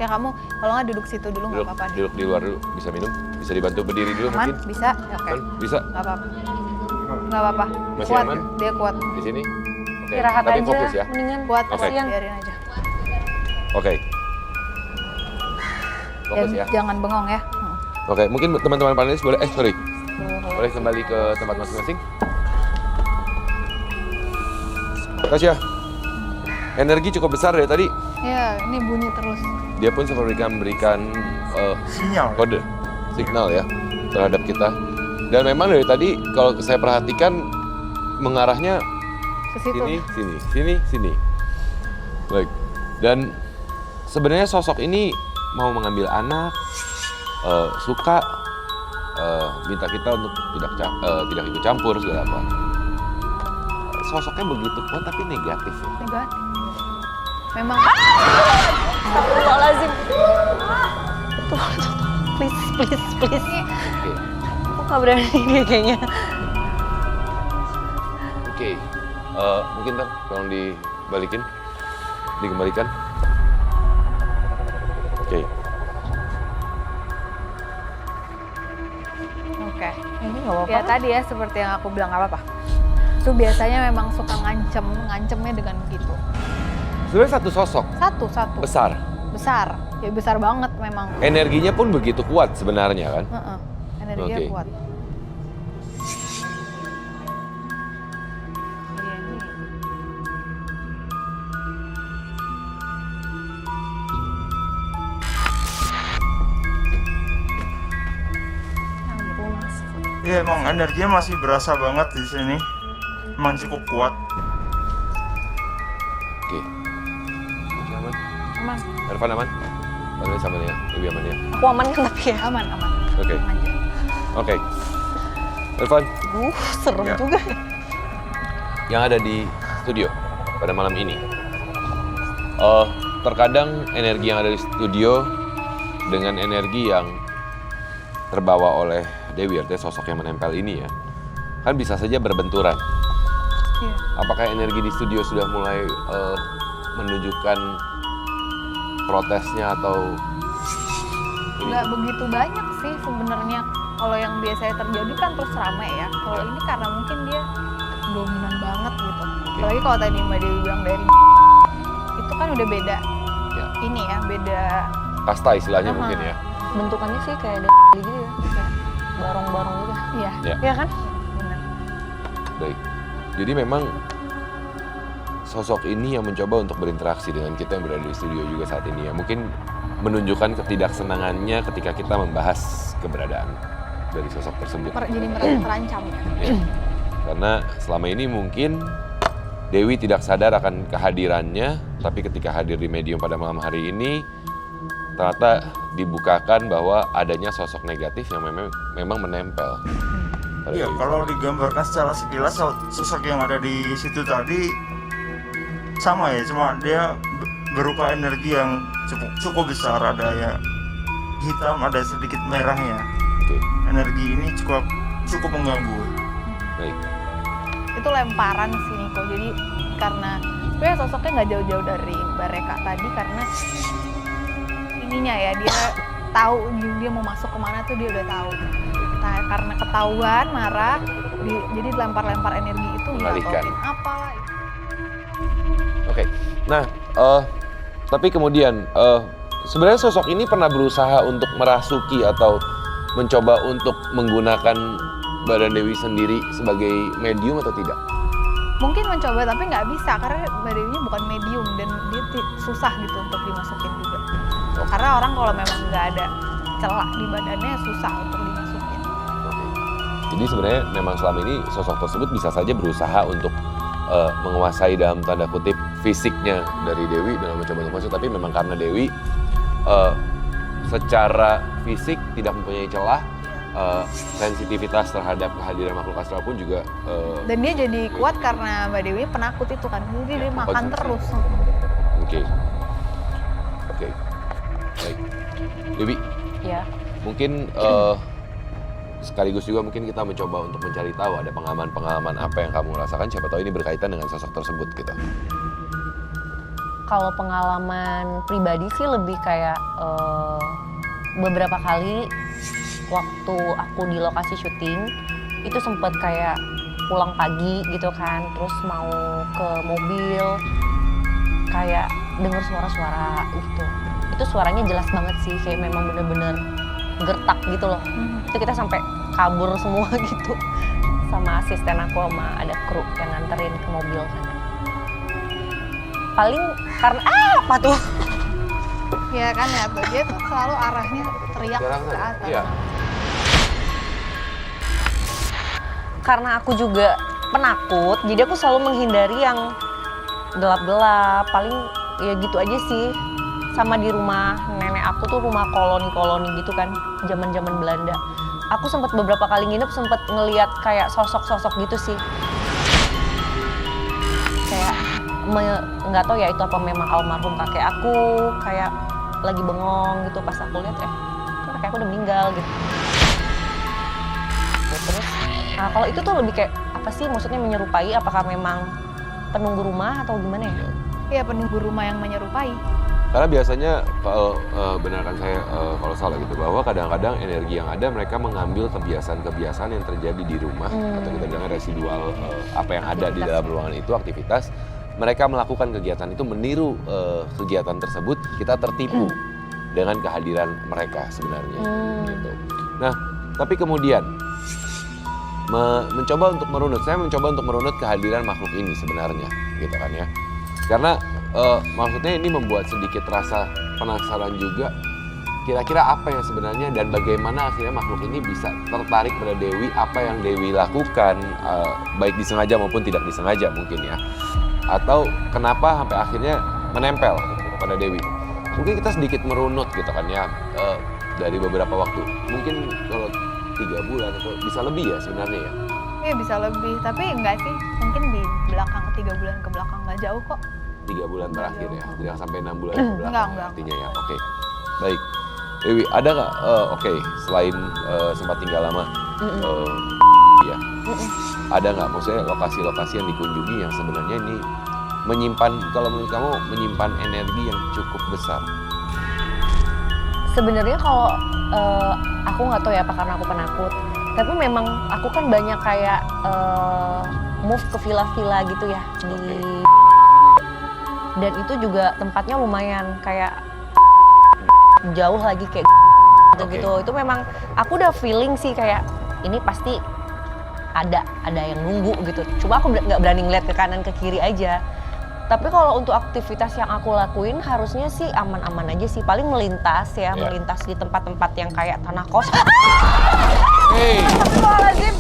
Ya kamu kalau nggak duduk situ dulu nggak apa-apa. Duduk di luar dulu, bisa minum, bisa dibantu berdiri dulu Aman? mungkin. Bisa? Ya, oke. Aman? Bisa? Nggak apa-apa. Nggak apa-apa. Masih Kuat, aman? dia kuat. Di sini? Oke, Istirahat tapi aja, fokus ya. mendingan Kuat, Oke. kasihan. Biarin aja. Oke. Fokus Dan ya. jangan bengong ya. Oke, mungkin teman-teman panelis boleh, boleh kembali ke tempat masing-masing. Tasya, energi cukup besar dari tadi. Ya, ini bunyi terus. Dia pun memberikan signal ya terhadap kita. Dan memang dari tadi kalau saya perhatikan mengarahnya Ke situ. sini. Baik. Dan sebenarnya sosok ini mau mengambil anak, suka minta kita untuk tidak ikut campur segala apa. Sosoknya begitu kuat tapi negatif ya. Negatif. Memang. Astagfirullahaladzim. Please. Oke. Aku nggak berani dia kayaknya. Oke. Mungkin tolong dikembalikan. Oke. Oke. Ini nggak apa-apa. Ya tadi ya seperti yang aku bilang nggak apa-apa. Itu biasanya memang suka ngancemnya dengan begitu. Sebenarnya satu sosok Satu. besar. Ya besar banget memang. Energinya pun begitu kuat sebenarnya kan. Energinya Oke. kuat. Iya nih. Iya emang energinya masih berasa banget di sini. Emang cukup kuat. Oke. Masih aman? Aman. Irfan aman? Panelis aman ya? Lebih aman ya? Aku aman kan tapi ya. Aman. Oke. Aman aja. Oke. Irfan, Serem Ya. juga. yang ada di studio pada malam ini. Terkadang energi yang ada di studio dengan energi yang terbawa oleh Dewi, artinya sosok yang menempel ini ya, kan bisa saja berbenturan. Iya. Apakah energi di studio sudah mulai menunjukkan protesnya atau ini? Nggak begitu banyak sih sebenarnya. Kalau yang biasanya terjadi kan terus rame ya. Kalau ini karena mungkin dia dominan banget gitu. Apalagi kalau tadi Mbak Dewi bilang dari itu kan udah beda. Ya. Ini ya beda. Kasta istilahnya Aha. mungkin ya. Bentukannya sih kayak dari gitu ya. Kayak barong-barong gitu. Iya. Ya. Iya kan? Benar. Baik. Jadi memang sosok ini yang mencoba untuk berinteraksi dengan kita yang berada di studio juga saat ini ya. Mungkin menunjukkan ketidaksenangannya ketika kita membahas keberadaan dari sosok tersebut. Jadi merasa terancam ya. Ya. Karena selama ini mungkin Dewi tidak sadar akan kehadirannya, tapi ketika hadir di medium pada malam hari ini, ternyata dibukakan bahwa adanya sosok negatif yang memang menempel. pada Iya Dewi. kalau digambarkan secara sekilas sosok yang ada di situ tadi sama ya, cuma dia berupa energi yang cukup besar, ada ya hitam, ada sedikit merahnya. Oke, Energi ini cukup mengganggu. baik. Itu lemparan sih Niko. Jadi karena sebenarnya sosoknya nggak jauh-jauh dari Mbak Reka tadi karena ininya ya dia tahu dia mau masuk kemana tuh dia udah tahu. Nah, karena ketahuan marah, jadi lempar-lempar energi itu Mengalihkan. ngatotin apalah. Oke, nah, tapi kemudian sebenarnya sosok ini pernah berusaha untuk merasuki atau mencoba untuk menggunakan badan Dewi sendiri sebagai medium atau tidak? Mungkin mencoba tapi nggak bisa karena Mbak Dewinya bukan medium dan dia susah gitu untuk dimasukin juga. Oke. Karena orang kalau memang nggak ada celah di badannya susah untuk dimasukin. Oke. Jadi sebenarnya memang selama ini sosok tersebut bisa saja berusaha untuk menguasai dalam tanda kutip fisiknya dari Dewi dengan mencoba untuk masuk, tapi memang karena Dewi secara fisik tidak mempunyai celah, sensitivitas terhadap kehadiran makhluk astral pun juga Dan dia jadi kuat karena Mbak Dewi penakut itu kan, jadi dia makan konsumsi. terus. Oke. Baik. Dewi, Ya. mungkin sekaligus juga mungkin kita mencoba untuk mencari tahu ada pengalaman-pengalaman apa yang kamu rasakan, siapa tahu ini berkaitan dengan sosok tersebut gitu. kalau pengalaman pribadi sih lebih kayak beberapa kali waktu aku di lokasi syuting itu sempet kayak pulang pagi gitu kan, terus mau ke mobil kayak denger suara-suara gitu. Itu suaranya jelas banget sih, kayak memang bener-bener gertak gitu loh. Itu kita sampai kabur semua gitu sama asisten aku sama ada kru yang nganterin ke mobil kan. Paling karena apa tuh? Ya kan ya, dia tuh selalu arahnya teriak Jarang ke kan? atas. Iya. Karena aku juga penakut, jadi aku selalu menghindari yang gelap-gelap. Paling ya gitu aja sih. Sama di rumah nenek aku tuh rumah koloni-koloni gitu kan, zaman-zaman Belanda. Aku sempat beberapa kali nginep sempat ngelihat kayak sosok-sosok gitu sih. Kayak nggak tahu ya itu apa memang almarhum kakek aku kayak lagi bengong gitu, pas aku lihat kakek aku udah meninggal gitu. Terus nah kalau itu tuh lebih kayak apa sih maksudnya menyerupai, apakah memang penunggu rumah atau gimana ya? Iya, penunggu rumah yang menyerupai. Karena biasanya kalau benarkan saya kalau salah gitu, bahwa kadang-kadang energi yang ada mereka mengambil kebiasaan-kebiasaan yang terjadi di rumah atau kita bilang residual apa yang ada di dalam ruangan itu, aktivitas mereka melakukan kegiatan itu, meniru kegiatan tersebut, kita tertipu dengan kehadiran mereka sebenarnya gitu. Nah, tapi kemudian mencoba untuk merunut, saya mencoba untuk merunut kehadiran makhluk ini sebenarnya gitu kan ya. Karena maksudnya ini membuat sedikit rasa penasaran juga, kira-kira apa yang sebenarnya dan bagaimana akhirnya makhluk ini bisa tertarik pada Dewi, apa yang Dewi lakukan, baik disengaja maupun tidak disengaja mungkin ya. Atau kenapa sampai akhirnya menempel pada Dewi. Mungkin kita sedikit merunut gitu kan ya, dari beberapa waktu. Mungkin kalau 3 bulan atau bisa lebih ya sebenarnya ya. Iya bisa lebih, tapi enggak sih. Mungkin di belakang 3 bulan ke belakang, nggak jauh kok. 3 bulan terakhir ya, tidak sampai 6 bulan ke belakang Enggak. artinya ya. Oke, baik. Dewi, ada nggak, selain sempat tinggal lama, ya, ada nggak maksudnya lokasi-lokasi yang dikunjungi yang sebenarnya ini menyimpan, kalau menurut kamu menyimpan energi yang cukup besar? Sebenarnya kalau aku nggak tahu ya apa karena aku penakut, tapi memang aku kan banyak kayak move ke villa-villa gitu ya di dan itu juga tempatnya lumayan kayak jauh lagi kayak gitu. Itu memang aku udah feeling sih kayak ini pasti ada yang nunggu gitu. Cuma aku nggak berani ngeliat ke kanan ke kiri aja. Tapi kalau untuk aktivitas yang aku lakuin harusnya sih aman-aman aja sih. Paling melintas ya, melintas di tempat-tempat yang kayak tanah kosong. Hey. Astagfirullahaladzim.